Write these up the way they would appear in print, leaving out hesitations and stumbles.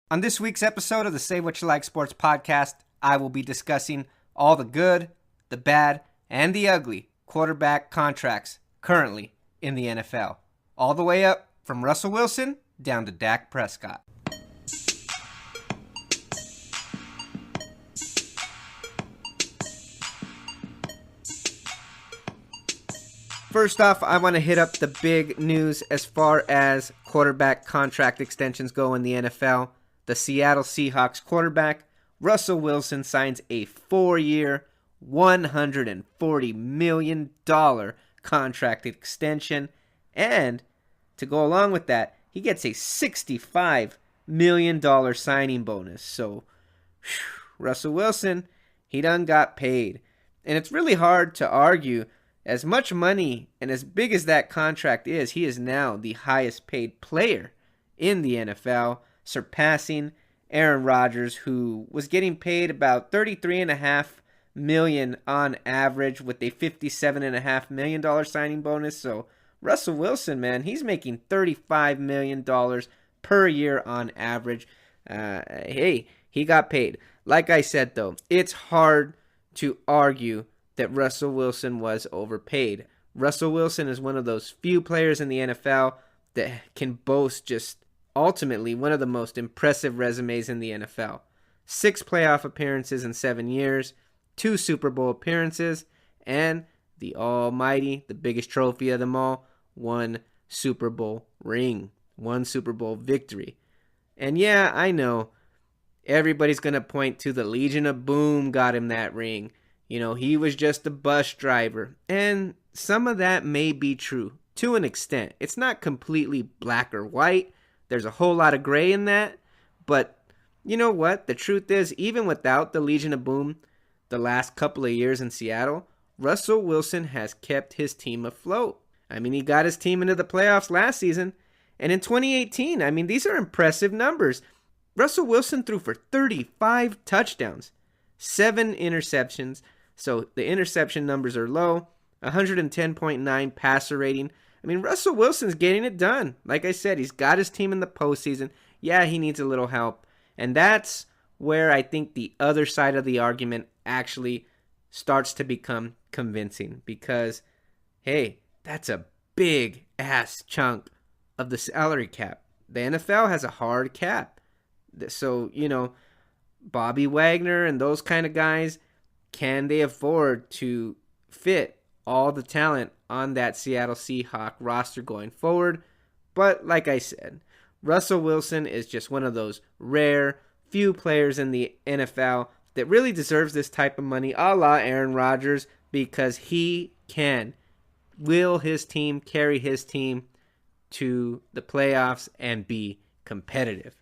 On this week's episode of the Say What You Like Sports Podcast, I will be discussing all the good, the bad, and the ugly quarterback contracts currently in the NFL. All the way up from Russell Wilson down to Dak Prescott. First off, I want to hit up the big news as far as quarterback contract extensions go in the NFL. The Seattle Seahawks quarterback, Russell Wilson, signs a 4-year, $140 million contract extension. And to go along with that, he gets a $65 million signing bonus. So, Russell Wilson, he done got paid. And it's really hard to argue. As much money and as big as that contract is, he is now the highest paid player in the NFL, surpassing Aaron Rodgers, who was getting paid about $33.5 million on average with a $57.5 million signing bonus. So Russell Wilson, man, he's making $35 million per year on average. Hey, he got paid. Like I said, though, it's hard to argue that Russell Wilson was overpaid. Russell Wilson is one of those few players in the NFL that can boast just ultimately one of the most impressive resumes in the NFL. 6 playoff appearances in 7 years, 2 Super Bowl appearances, and the almighty, the biggest trophy of them all, 1 Super Bowl ring, 1 Super Bowl victory. And yeah, I know, everybody's going to point to the Legion of Boom got him that ring. You know, he was just a bus driver. And some of that may be true to an extent. It's not completely black or white. There's a whole lot of gray in that. But you know what? The truth is, even without the Legion of Boom, the last couple of years in Seattle, Russell Wilson has kept his team afloat. I mean, he got his team into the playoffs last season. And in 2018, I mean, these are impressive numbers. Russell Wilson threw for 35 touchdowns, 7 interceptions. So the interception numbers are low, 110.9 passer rating. I mean, Russell Wilson's getting it done. Like I said, he's got his team in the postseason. Yeah, he needs a little help. And that's where I think the other side of the argument actually starts to become convincing. Because, hey, that's a big-ass chunk of the salary cap. The NFL has a hard cap. So, you know, Bobby Wagner and those kind of guys, can they afford to fit all the talent on that Seattle Seahawks roster going forward? But like I said, Russell Wilson is just one of those rare few players in the NFL that really deserves this type of money, a la Aaron Rodgers, because he can will his team carry his team to the playoffs and be competitive.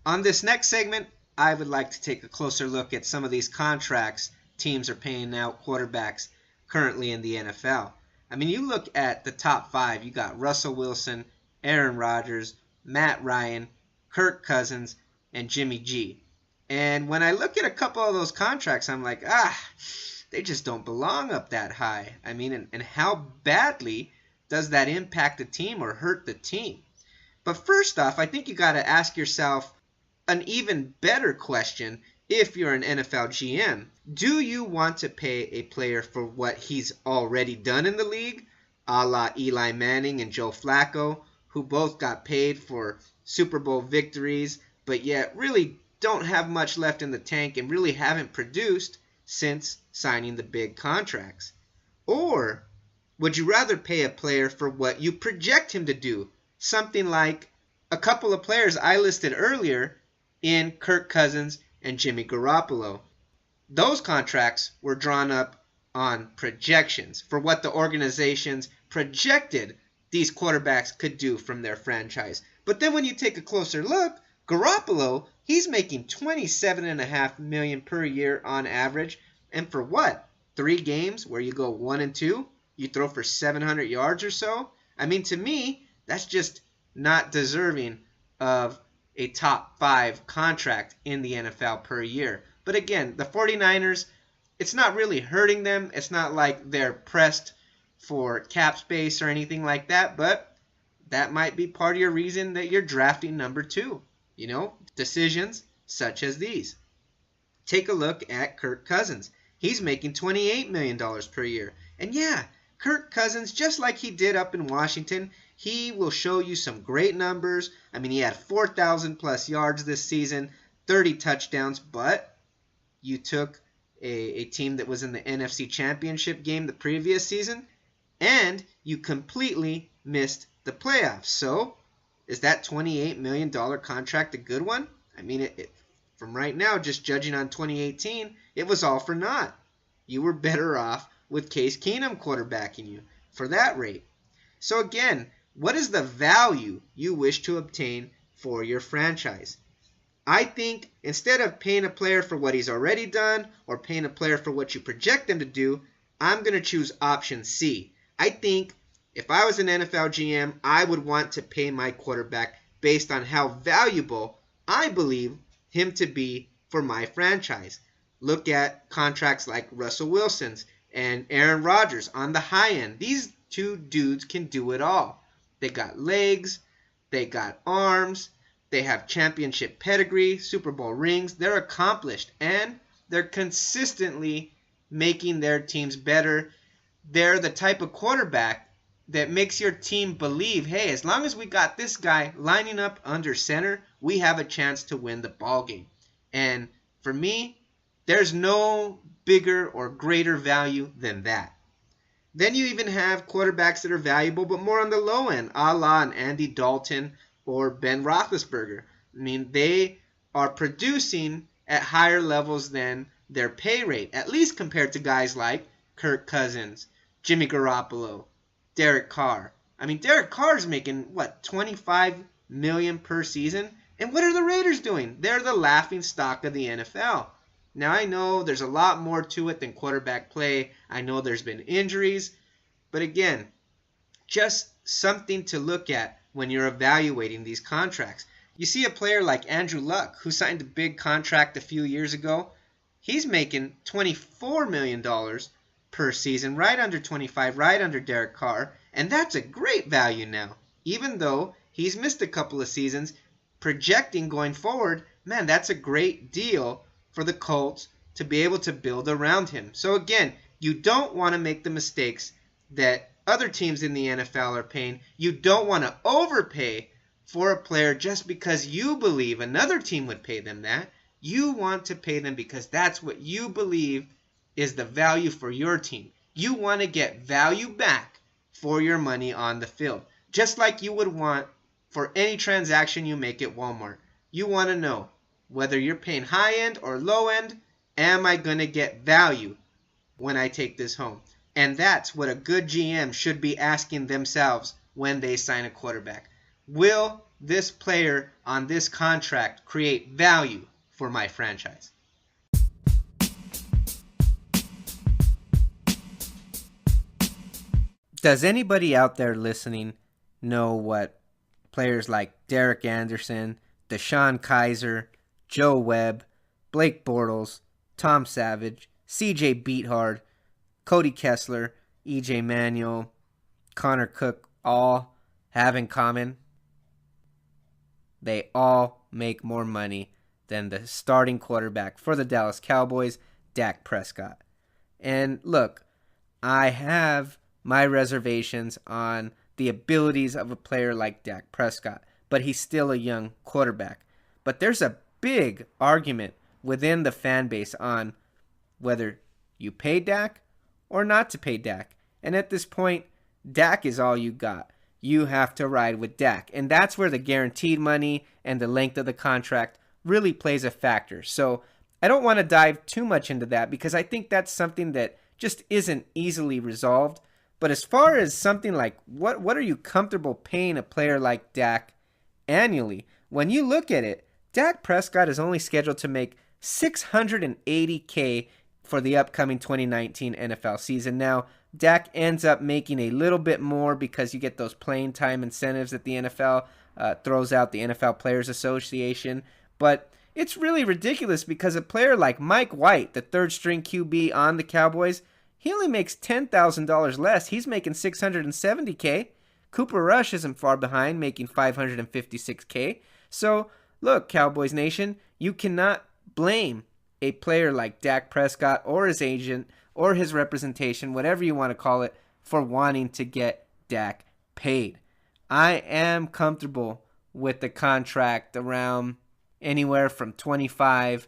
On this next segment, I would like to take a closer look at some of these contracts teams are paying out quarterbacks currently in the NFL. I mean, you look at the top 5, you got Russell Wilson, Aaron Rodgers, Matt Ryan, Kirk Cousins, and Jimmy G. And when I look at a couple of those contracts, I'm like, they just don't belong up that high. I mean, and how badly does that impact the team or hurt the team? But first off, I think you got to ask yourself an even better question if you're an NFL GM. Do you want to pay a player for what he's already done in the league, a la Eli Manning and Joe Flacco, who both got paid for Super Bowl victories, but yet really don't have much left in the tank and really haven't produced since signing the big contracts? Or would you rather pay a player for what you project him to do? Something like a couple of players I listed earlier in Kirk Cousins and Jimmy Garoppolo. Those contracts were drawn up on projections for what the organizations projected these quarterbacks could do from their franchise. But then when you take a closer look, Garoppolo, he's making $27.5 million per year on average. And for what? 3 games where you go 1-2? You throw for 700 yards or so? I mean, to me, that's just not deserving of a top 5 contract in the NFL per year. But again, the 49ers, it's not really hurting them. It's not like they're pressed for cap space or anything like that, but that might be part of your reason that you're drafting number 2. Decisions such as these. Take a look at Kirk Cousins. He's making $28 million per year. And yeah, Kirk Cousins, just like he did up in Washington, he will show you some great numbers. I mean, he had 4,000 plus yards this season, 30 touchdowns, but you took a team that was in the NFC Championship game the previous season, and you completely missed the playoffs. So, is that $28 million contract a good one? I mean, from right now, just judging on 2018, it was all for naught. You were better off with Case Keenum quarterbacking you for that rate. So again, what is the value you wish to obtain for your franchise? I think instead of paying a player for what he's already done or paying a player for what you project him to do, I'm going to choose option C. I think if I was an NFL GM, I would want to pay my quarterback based on how valuable I believe him to be for my franchise. Look at contracts like Russell Wilson's and Aaron Rodgers on the high end. These two dudes can do it all. They got legs, they got arms, they have championship pedigree, Super Bowl rings. They're accomplished, and they're consistently making their teams better. They're the type of quarterback that makes your team believe, hey, as long as we got this guy lining up under center, we have a chance to win the ball game. And for me, there's no bigger or greater value than that. Then you even have quarterbacks that are valuable, but more on the low end, a la an Andy Dalton or Ben Roethlisberger. I mean, they are producing at higher levels than their pay rate, at least compared to guys like Kirk Cousins, Jimmy Garoppolo, Derek Carr. I mean, Derek Carr's making, $25 million per season? And what are the Raiders doing? They're the laughing stock of the NFL. Now, I know there's a lot more to it than quarterback play. I know there's been injuries. But again, just something to look at when you're evaluating these contracts. You see a player like Andrew Luck, who signed a big contract a few years ago. He's making $24 million per season, right under 25, right under Derek Carr. And that's a great value now. Even though he's missed a couple of seasons, projecting going forward, man, that's a great deal for the Colts to be able to build around him. So again, you don't want to make the mistakes that other teams in the NFL are paying. You don't want to overpay for a player just because you believe another team would pay them that. You want to pay them because that's what you believe is the value for your team. You want to get value back for your money on the field. Just like you would want for any transaction you make at Walmart. You want to know whether you're paying high end or low end, am I going to get value when I take this home? And that's what a good GM should be asking themselves when they sign a quarterback. Will this player on this contract create value for my franchise? Does anybody out there listening know what players like Derek Anderson, Deshaun Kaiser, Joe Webb, Blake Bortles, Tom Savage, CJ Beathard, Cody Kessler, EJ Manuel, Connor Cook all have in common? They all make more money than the starting quarterback for the Dallas Cowboys, Dak Prescott. And look, I have my reservations on the abilities of a player like Dak Prescott, but he's still a young quarterback. But there's a big argument within the fan base on whether you pay Dak or not to pay Dak. And at this point, Dak is all you got. You have to ride with Dak. And that's where the guaranteed money and the length of the contract really plays a factor. So I don't want to dive too much into that because I think that's something that just isn't easily resolved. But as far as something like what are you comfortable paying a player like Dak annually? When you look at it, Dak Prescott is only scheduled to make $680K for the upcoming 2019 NFL season. Now, Dak ends up making a little bit more because you get those playing time incentives that the NFL throws out, the NFL Players Association. But it's really ridiculous because a player like Mike White, the third string QB on the Cowboys, he only makes $10,000 less. He's making $670K. Cooper Rush isn't far behind, making $556K. So, look, Cowboys Nation, you cannot blame a player like Dak Prescott or his agent or his representation, whatever you want to call it, for wanting to get Dak paid. I am comfortable with the contract around anywhere from $25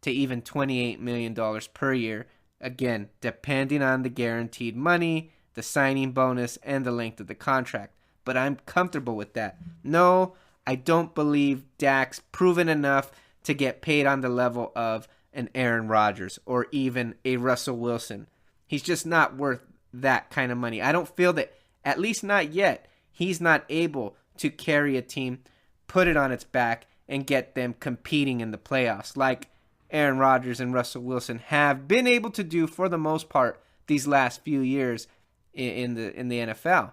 to even $28 million per year. Again, depending on the guaranteed money, the signing bonus, and the length of the contract. But I'm comfortable with that. No, I don't believe Dak's proven enough to get paid on the level of an Aaron Rodgers or even a Russell Wilson. He's just not worth that kind of money. I don't feel that, at least not yet, he's not able to carry a team, put it on its back, and get them competing in the playoffs like Aaron Rodgers and Russell Wilson have been able to do for the most part these last few years in the NFL.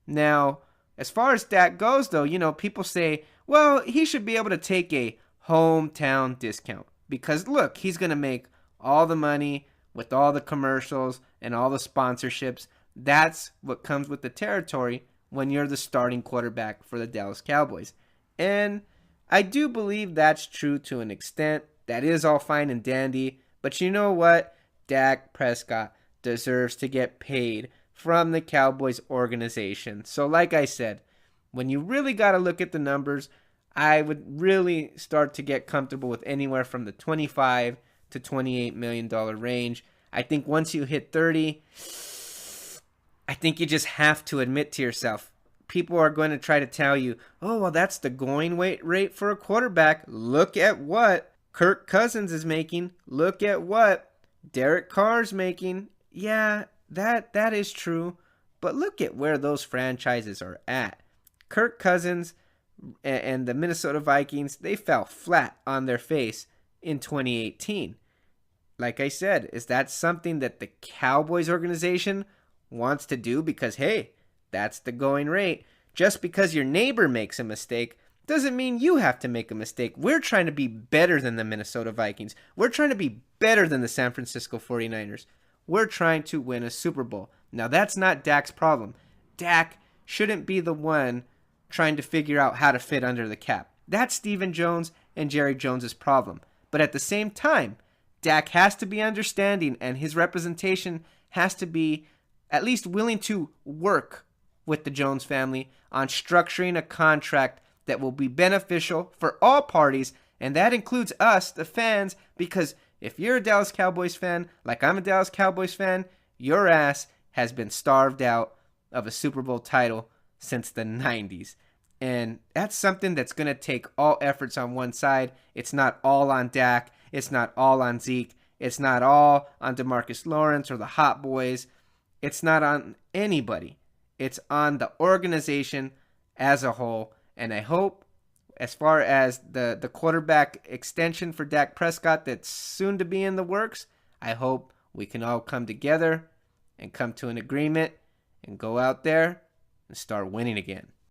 Now, as far as Dak goes, though, people say, well, he should be able to take a hometown discount because, look, he's going to make all the money with all the commercials and all the sponsorships. That's what comes with the territory when you're the starting quarterback for the Dallas Cowboys. And I do believe that's true to an extent. That is all fine and dandy. But you know what? Dak Prescott deserves to get paid from the Cowboys organization. So like I said, when you really got to look at the numbers, I would really start to get comfortable with anywhere from the $25 to $28 million range. I think once you hit 30, I think you just have to admit to yourself, people are going to try to tell you, oh, well, that's the going rate for a quarterback. Look at what Kirk Cousins is making. Look at what Derek Carr's making. Yeah, that is true. But look at where those franchises are at. Kirk Cousins and the Minnesota Vikings, they fell flat on their face in 2018. Like I said, is that something that the Cowboys organization wants to do? Because, hey, that's the going rate. Just because your neighbor makes a mistake doesn't mean you have to make a mistake. We're trying to be better than the Minnesota Vikings. We're trying to be better than the San Francisco 49ers. We're trying to win a Super Bowl. Now, that's not Dak's problem. Dak shouldn't be the one trying to figure out how to fit under the cap. That's Stephen Jones and Jerry Jones' problem. But at the same time, Dak has to be understanding, and his representation has to be at least willing to work with the Jones family on structuring a contract that will be beneficial for all parties, and that includes us, the fans, because if you're a Dallas Cowboys fan, like I'm a Dallas Cowboys fan, your ass has been starved out of a Super Bowl title since the 90s. And that's something that's going to take all efforts on one side. It's not all on Dak. It's not all on Zeke. It's not all on DeMarcus Lawrence or the Hot Boys. It's not on anybody. It's on the organization as a whole. And I hope, as far as the quarterback extension for Dak Prescott that's soon to be in the works, I hope we can all come together and come to an agreement and go out there and start winning again.